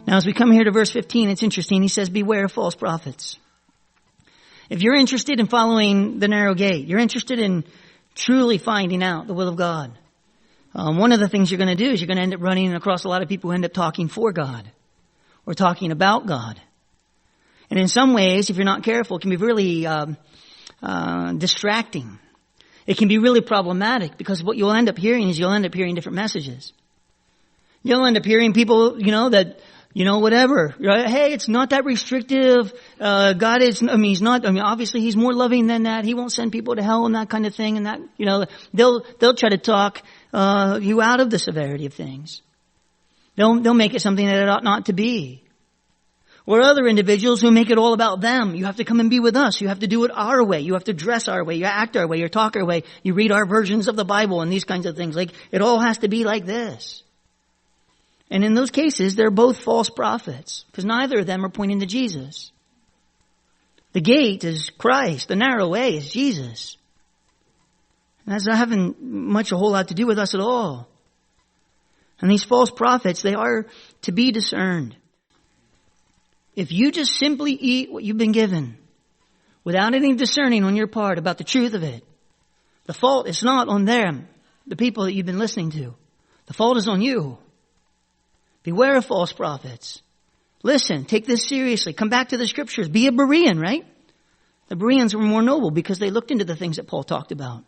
Now, as we come here to verse 15, it's interesting. He says, beware of false prophets. If you're interested in following the narrow gate, you're interested in truly finding out the will of God, one of the things you're going to do is you're going to end up running across a lot of people who end up talking for God or talking about God. And in some ways, if you're not careful, it can be really distracting. It can be really problematic because what you'll end up hearing is you'll end up hearing different messages. You'll end up hearing people, that, whatever. Right? Hey, it's not that restrictive. God is, obviously he's more loving than that. He won't send people to hell and that kind of thing. And that, they'll try to talk you out of the severity of things. They'll make it something that it ought not to be. Or other individuals who make it all about them. You have to come and be with us. You have to do it our way. You have to dress our way. You act our way. You talk our way. You read our versions of the Bible and these kinds of things. Like, it all has to be like this. And in those cases, they're both false prophets. Because neither of them are pointing to Jesus. The gate is Christ. The narrow way is Jesus. And that's not having a whole lot to do with us at all. And these false prophets, they are to be discerned. If you just simply eat what you've been given without any discerning on your part about the truth of it, the fault is not on them, the people that you've been listening to. The fault is on you. Beware of false prophets. Listen, take this seriously. Come back to the scriptures. Be a Berean, right? The Bereans were more noble because they looked into the things that Paul talked about.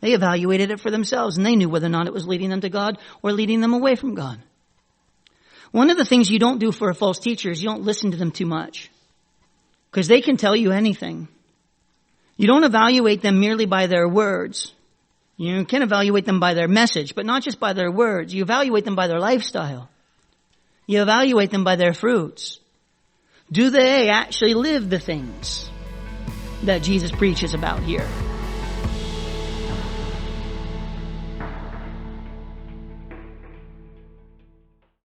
They evaluated it for themselves and they knew whether or not it was leading them to God or leading them away from God. One of the things you don't do for a false teacher is you don't listen to them too much. Because they can tell you anything. You don't evaluate them merely by their words. You can evaluate them by their message, but not just by their words. You evaluate them by their lifestyle. You evaluate them by their fruits. Do they actually live the things that Jesus preaches about here?